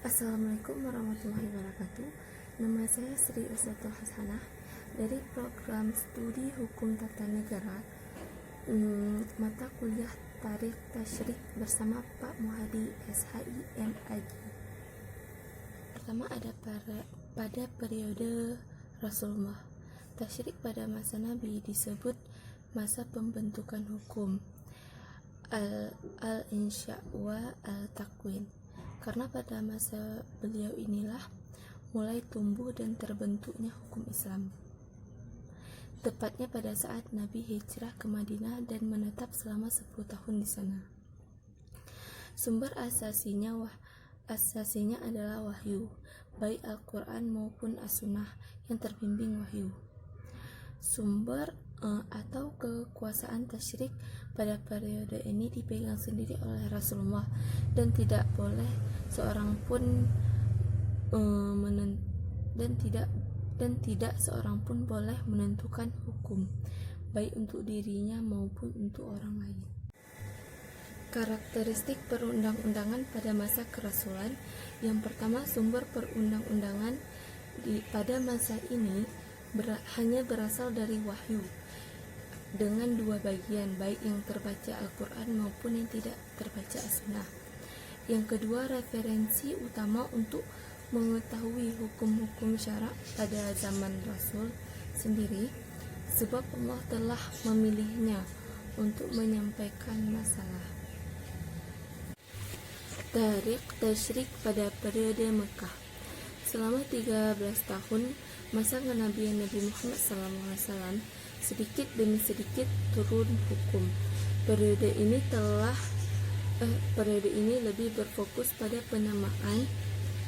Assalamualaikum warahmatullahi wabarakatuh. Nama saya Sri Uswatul Hasanah dari program studi Hukum Tata Negara, mata kuliah Tarikh Tasyrik bersama Pak Muhadi SHIMAG. Pertama ada pada periode Rasulullah. Tasyrik pada masa Nabi disebut masa pembentukan hukum, al-insya wa al-takwin, karena pada masa beliau inilah mulai tumbuh dan terbentuknya hukum Islam. Tepatnya pada saat Nabi hijrah ke Madinah dan menetap selama 10 tahun di sana. Sumber asasinya adalah wahyu, baik Al-Quran maupun As-Sunnah yang terbimbing wahyu. Sumber atau kekuasaan tasyrik pada periode ini dipegang sendiri oleh Rasulullah dan tidak boleh seorang pun tidak seorang pun boleh menentukan hukum baik untuk dirinya maupun untuk orang lain. Karakteristik perundang-undangan pada masa kerasulan. Yang pertama, sumber perundang-undangan pada masa ini hanya berasal dari wahyu dengan dua bagian, baik yang terbaca Al-Quran maupun yang tidak terbaca As-Sunnah. Yang kedua, referensi utama untuk mengetahui hukum-hukum syarak pada zaman Rasul sendiri, sebab Allah telah memilihnya untuk menyampaikan masalah. Tarikh Tasyrik pada periode Mekah. Selama 13 tahun masa kenabian Nabi Muhammad SAW, sedikit demi sedikit turun hukum. Periode ini lebih berfokus pada penamaan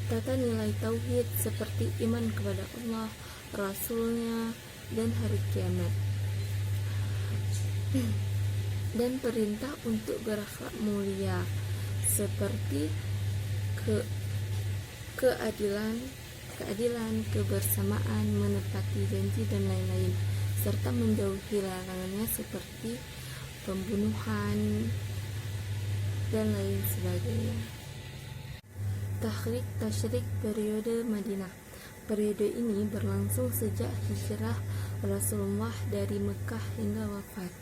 tata nilai tauhid seperti iman kepada Allah, Rasulnya, dan hari kiamat, dan perintah untuk berakhlak mulia seperti keadilan, kebersamaan, menepati janji, dan lain-lain, serta menjauhi larangannya seperti pembunuhan dan lain sebagainya. Tarikh Tasyrik periode Madinah. Periode ini berlangsung sejak hijrah Rasulullah dari Mekah hingga wafat.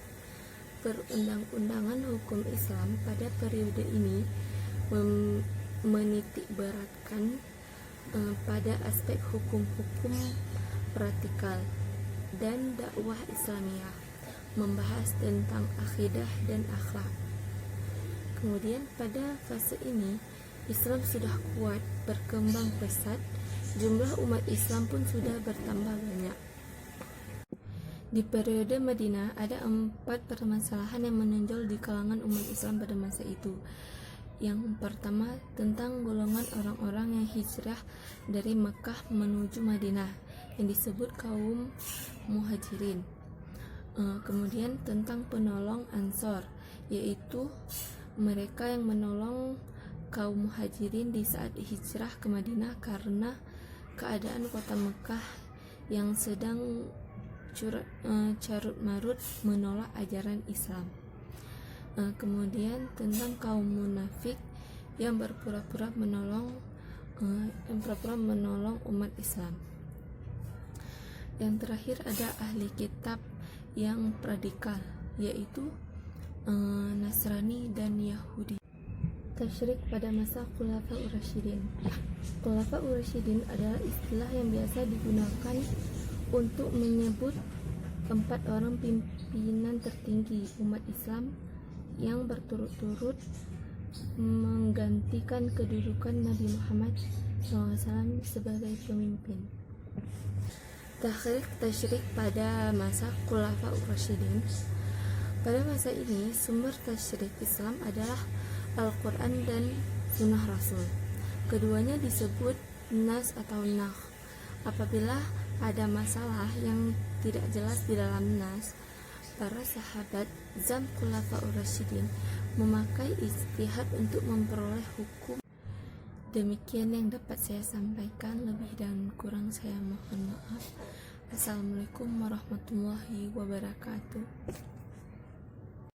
Perundang-undangan hukum Islam pada periode ini menitik beratkan pada aspek hukum-hukum praktikal dan dakwah Islamiyah, membahas tentang akidah dan akhlak. Kemudian pada fase ini Islam sudah kuat, berkembang pesat, jumlah umat Islam pun sudah bertambah banyak. Di periode Madinah ada 4 permasalahan yang menonjol di kalangan umat Islam pada masa itu. Yang pertama, tentang golongan orang-orang yang hijrah dari Mekah menuju Madinah yang disebut kaum muhajirin. Kemudian tentang penolong Ansor, yaitu mereka yang menolong kaum muhajirin di saat hijrah ke Madinah karena keadaan kota Mekah yang sedang carut-marut menolak ajaran Islam. Kemudian tentang kaum munafik yang berpura-pura menolong umat Islam. Yang terakhir ada ahli kitab yang radikal, yaitu Nasrani dan Yahudi. Tasyrik pada masa Khulafaur Rasyidin. Khulafaur Rasyidin adalah istilah yang biasa digunakan untuk menyebut 4 orang pimpinan tertinggi umat Islam yang berturut-turut menggantikan kedudukan Nabi Muhammad SAW sebagai pemimpin. Tarikh Tasyrik pada masa Khulafaur Rasyidin. Pada masa ini, sumber tasyrik Islam adalah Al-Quran dan Sunnah Rasul. Keduanya disebut nas atau nakh. Apabila ada masalah yang tidak jelas di dalam nas, para sahabat zaman Khulafaur Rasyidin memakai ijtihad untuk memperoleh hukum. Demikian yang dapat saya sampaikan, lebih dan kurang saya mohon maaf. Assalamualaikum warahmatullahi wabarakatuh.